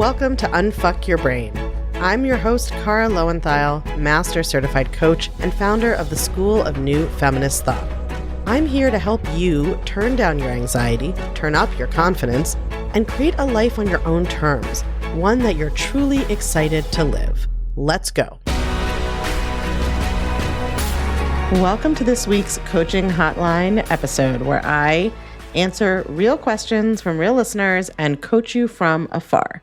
Welcome to Unfuck Your Brain. I'm your host, Cara Loewentheil, Master Certified Coach and founder of the School of New Feminist Thought. I'm here to help you turn down your anxiety, turn up your confidence, and create a life on your own terms, one that you're truly excited to live. Let's go. Welcome to this week's Coaching Hotline episode, where I answer real questions from real listeners and coach you from afar.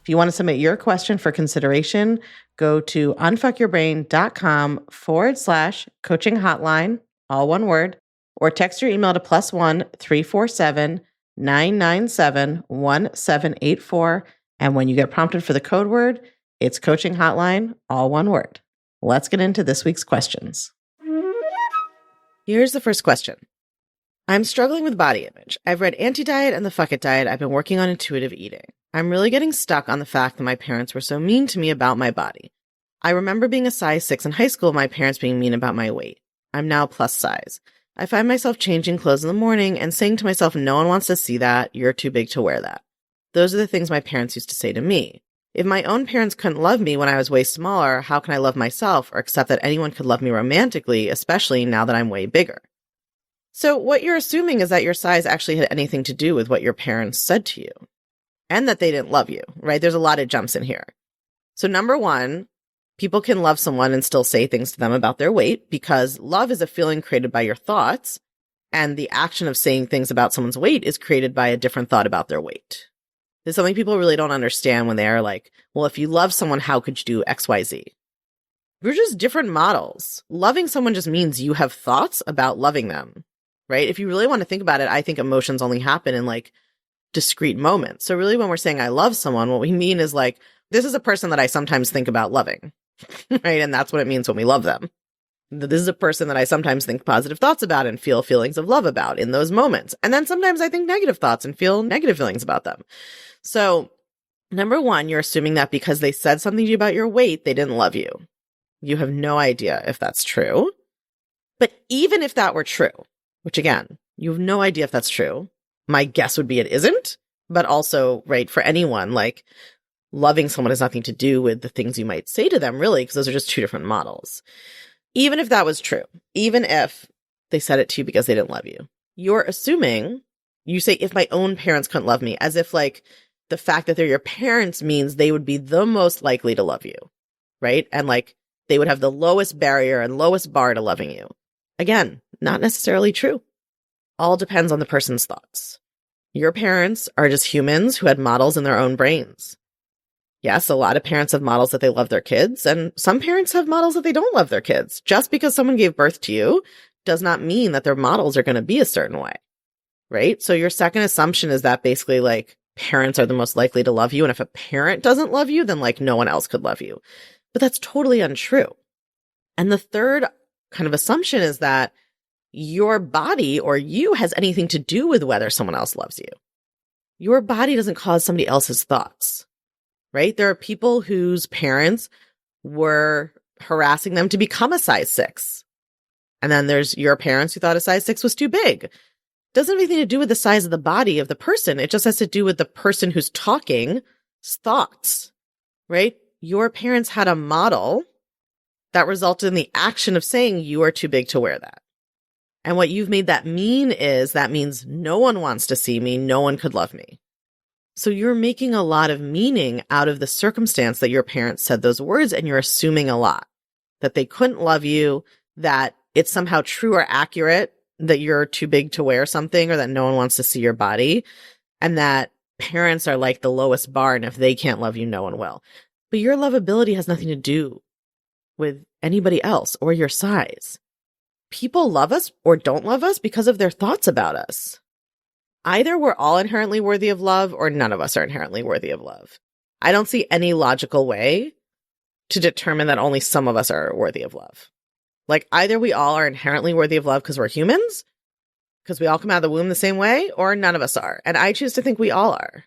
If you want to submit your question for consideration, go to unfuckyourbrain.com/coaching hotline, all one word, or text your email to +1 347 997 1784. And when you get prompted for the code word, it's coaching hotline, all one word. Let's get into this week's questions. Here's the first question. I'm struggling with body image. I've read Anti-Diet and the Fuck It Diet. I've been working on intuitive eating. I'm really getting stuck on the fact that my parents were so mean to me about my body. I remember being a size 6 in high school, my parents being mean about my weight. I'm now plus size. I find myself changing clothes in the morning and saying to myself, no one wants to see that. You're too big to wear that. Those are the things my parents used to say to me. If my own parents couldn't love me when I was way smaller, how can I love myself or accept that anyone could love me romantically, especially now that I'm way bigger? So what you're assuming is that your size actually had anything to do with what your parents said to you and that they didn't love you, right? There's a lot of jumps in here. So number one, people can love someone and still say things to them about their weight because love is a feeling created by your thoughts, and the action of saying things about someone's weight is created by a different thought about their weight. There's something people really don't understand when they are like, well, if you love someone, how could you do X, Y, Z? We're just different models. Loving someone just means you have thoughts about loving them, right? If you really want to think about it, I think emotions only happen in like discrete moments. So really when we're saying I love someone, what we mean is like, this is a person that I sometimes think about loving, right? And that's what it means when we love them. This is a person that I sometimes think positive thoughts about and feel feelings of love about in those moments. And then sometimes I think negative thoughts and feel negative feelings about them. So number one, you're assuming that because they said something to you about your weight, they didn't love you. You have no idea if that's true. But even if that were true, which again, you have no idea if that's true, my guess would be it isn't. But also, right, for anyone, like loving someone has nothing to do with the things you might say to them, really, because those are just two different models. Even if that was true, even if they said it to you because they didn't love you, you're assuming, you say, if my own parents couldn't love me, as if like the fact that they're your parents means they would be the most likely to love you, right? And like they would have the lowest barrier and lowest bar to loving you. Again, not necessarily true. All depends on the person's thoughts. Your parents are just humans who had models in their own brains. Yes, a lot of parents have models that they love their kids, and some parents have models that they don't love their kids. Just because someone gave birth to you does not mean that their models are going to be a certain way, right? So your second assumption is that basically like parents are the most likely to love you, and if a parent doesn't love you, then like no one else could love you. But that's totally untrue. And the third kind of assumption is that your body or you has anything to do with whether someone else loves you. Your body doesn't cause somebody else's thoughts, right? There are people whose parents were harassing them to become a size 6. And then there's your parents who thought a size 6 was too big. Doesn't have anything to do with the size of the body of the person. It just has to do with the person who's talking's thoughts, right? Your parents had a model that resulted in the action of saying you are too big to wear that. And what you've made that mean is that means no one wants to see me. No one could love me. So you're making a lot of meaning out of the circumstance that your parents said those words, and you're assuming a lot, that they couldn't love you, that it's somehow true or accurate that you're too big to wear something or that no one wants to see your body, and that parents are like the lowest bar, and if they can't love you, no one will. But your lovability has nothing to do with anybody else or your size. People love us or don't love us because of their thoughts about us. Either we're all inherently worthy of love or none of us are inherently worthy of love. I don't see any logical way to determine that only some of us are worthy of love. Like either we all are inherently worthy of love because we're humans, because we all come out of the womb the same way, or none of us are. And I choose to think we all are.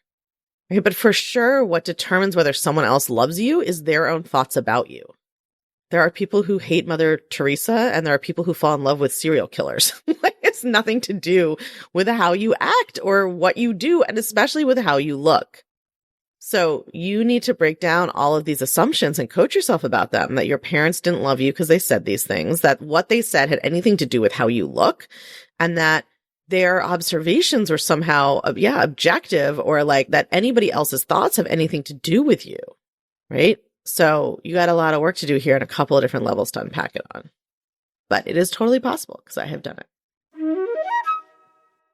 Okay, but for sure, what determines whether someone else loves you is their own thoughts about you. There are people who hate Mother Teresa, and there are people who fall in love with serial killers. It's nothing to do with how you act or what you do, and especially with how you look. So you need to break down all of these assumptions and coach yourself about them, that your parents didn't love you because they said these things, that what they said had anything to do with how you look, and that their observations were somehow, objective, or like that anybody else's thoughts have anything to do with you, right? So you got a lot of work to do here and a couple of different levels to unpack it on. But it is totally possible because I have done it.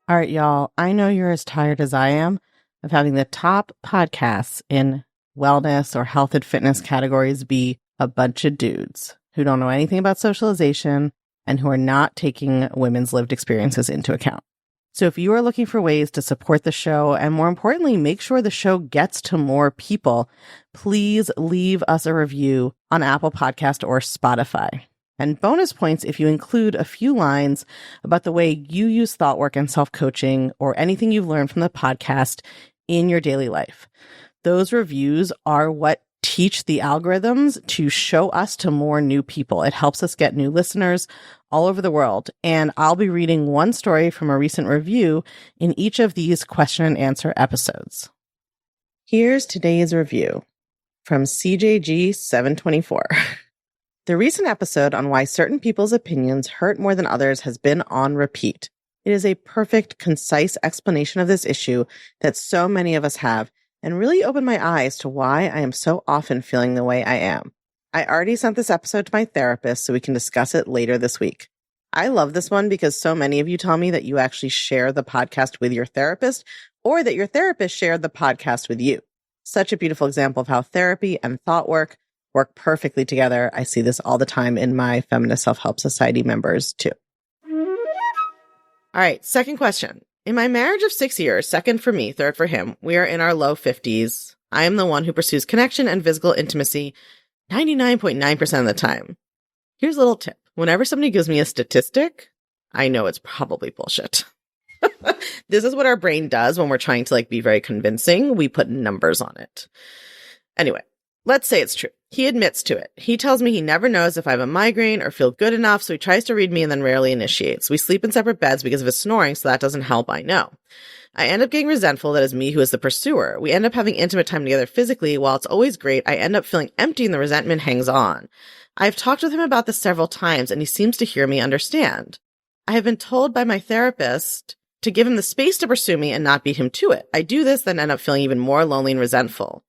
All right, y'all. I know you're as tired as I am of having the top podcasts in wellness or health and fitness categories be a bunch of dudes who don't know anything about socialization and who are not taking women's lived experiences into account. So if you are looking for ways to support the show and, more importantly, make sure the show gets to more people, please leave us a review on Apple Podcast or Spotify. And bonus points if you include a few lines about the way you use thought work and self-coaching or anything you've learned from the podcast in your daily life. Those reviews are what teach the algorithms to show us to more new people. It helps us get new listeners all over the world. And I'll be reading one story from a recent review in each of these question and answer episodes. Here's today's review from CJG724. The recent episode on why certain people's opinions hurt more than others has been on repeat. It is a perfect, concise explanation of this issue that so many of us have, and really opened my eyes to why I am so often feeling the way I am. I already sent this episode to my therapist so we can discuss it later this week. I love this one because so many of you tell me that you actually share the podcast with your therapist, or that your therapist shared the podcast with you. Such a beautiful example of how therapy and thought work perfectly together. I see this all the time in my Feminist Self-Help Society members too. All right, second question. In my marriage of 6 years, second for me, third for him, we are in our low 50s. I am the one who pursues connection and physical intimacy 99.9% of the time. Here's a little tip. Whenever somebody gives me a statistic, I know it's probably bullshit. This is what our brain does when we're trying to be very convincing. We put numbers on it. Anyway, let's say it's true. He admits to it. He tells me he never knows if I have a migraine or feel good enough, so he tries to read me and then rarely initiates. We sleep in separate beds because of his snoring, so that doesn't help, I know. I end up getting resentful that it's me who is the pursuer. We end up having intimate time together physically. While it's always great, I end up feeling empty and the resentment hangs on. I've talked with him about this several times, and he seems to hear me understand. I have been told by my therapist to give him the space to pursue me and not beat him to it. I do this, then end up feeling even more lonely and resentful.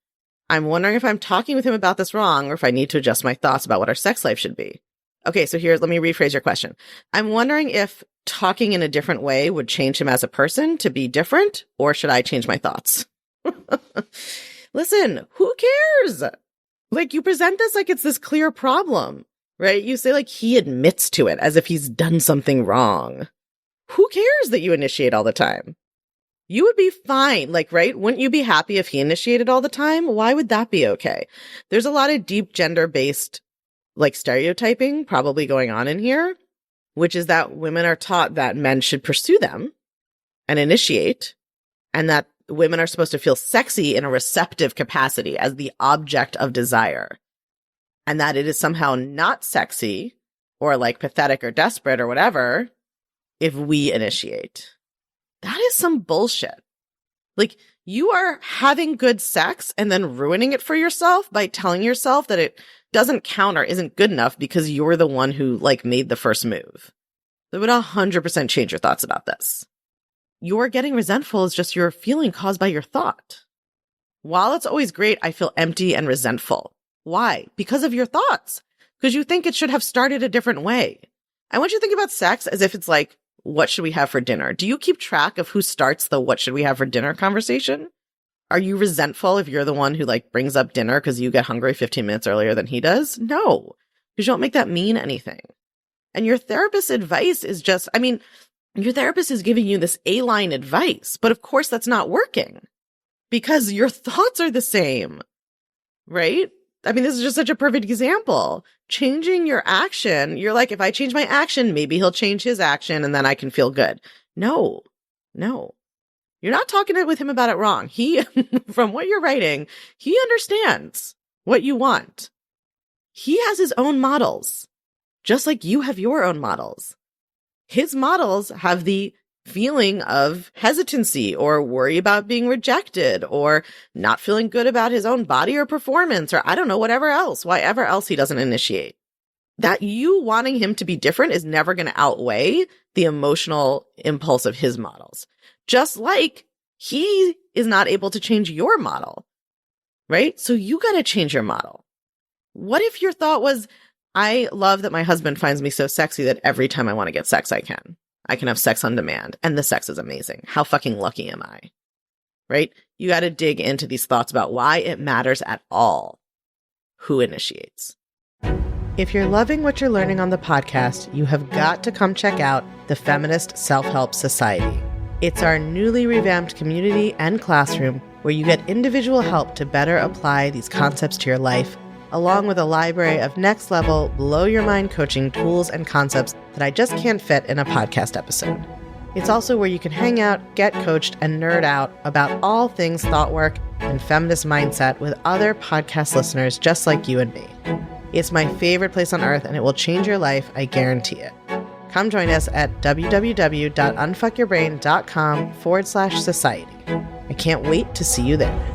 I'm wondering if I'm talking with him about this wrong or if I need to adjust my thoughts about what our sex life should be. Okay, so let me rephrase your question. I'm wondering if talking in a different way would change him as a person to be different, or should I change my thoughts? Listen, who cares? You present this like it's this clear problem, right? You say he admits to it as if he's done something wrong. Who cares that you initiate all the time? You would be fine, right? Wouldn't you be happy if he initiated all the time? Why would that be okay? There's a lot of deep gender-based, stereotyping probably going on in here, which is that women are taught that men should pursue them and initiate, and that women are supposed to feel sexy in a receptive capacity as the object of desire, and that it is somehow not sexy or pathetic or desperate or whatever if we initiate. That is some bullshit. You are having good sex and then ruining it for yourself by telling yourself that it doesn't count or isn't good enough because you're the one who made the first move. It would 100% change your thoughts about this. Your getting resentful is just your feeling caused by your thought. While it's always great, I feel empty and resentful. Why? Because of your thoughts. Because you think it should have started a different way. I want you to think about sex as if it's what should we have for dinner? Do you keep track of who starts the what should we have for dinner conversation? Are you resentful if you're the one who brings up dinner because you get hungry 15 minutes earlier than he does? No, because you don't make that mean anything. And your therapist's advice is your therapist is giving you this A-line advice, but of course that's not working because your thoughts are the same, right? This is just such a perfect example. Changing your action, you're if I change my action, maybe he'll change his action and then I can feel good. No. You're not talking with him about it wrong. He, from what you're writing, he understands what you want. He has his own models, just like you have your own models. His models have the feeling of hesitancy or worry about being rejected or not feeling good about his own body or performance, or I don't know, whatever else he doesn't initiate. That you wanting him to be different is never going to outweigh the emotional impulse of his models. Just like he is not able to change your model, right? So you got to change your model. What if your thought was, I love that my husband finds me so sexy that every time I want to get sex, I can. I can have sex on demand, and the sex is amazing. How fucking lucky am I? Right? You got to dig into these thoughts about why it matters at all who initiates. If you're loving what you're learning on the podcast, you have got to come check out the Feminist Self-Help Society. It's our newly revamped community and classroom where you get individual help to better apply these concepts to your life, along with a library of next-level, blow-your-mind coaching tools and concepts that I just can't fit in a podcast episode. It's also where you can hang out, get coached, and nerd out about all things thought work and feminist mindset with other podcast listeners just like you and me. It's my favorite place on earth, and it will change your life, I guarantee it. Come join us at www.unfuckyourbrain.com/society. I can't wait to see you there.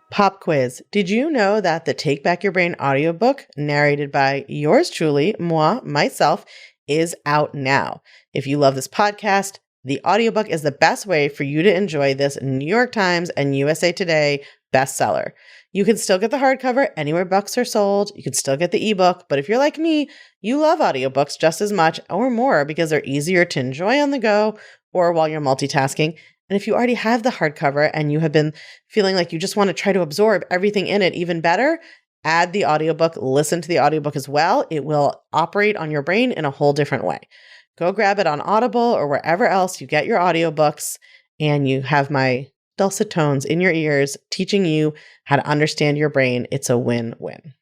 Pop quiz. Did you know that the Take Back Your Brain audiobook, narrated by yours truly, myself, is out now? If you love this podcast, the audiobook is the best way for you to enjoy this New York Times and USA Today bestseller. You can still get the hardcover anywhere books are sold. You can still get the ebook, but if you're like me, you love audiobooks just as much or more because they're easier to enjoy on the go or while you're multitasking. And if you already have the hardcover and you have been feeling like you just want to try to absorb everything in it even better, add the audiobook, listen to the audiobook as well. It will operate on your brain in a whole different way. Go grab it on Audible or wherever else you get your audiobooks, and you have my dulcet tones in your ears teaching you how to understand your brain. It's a win-win.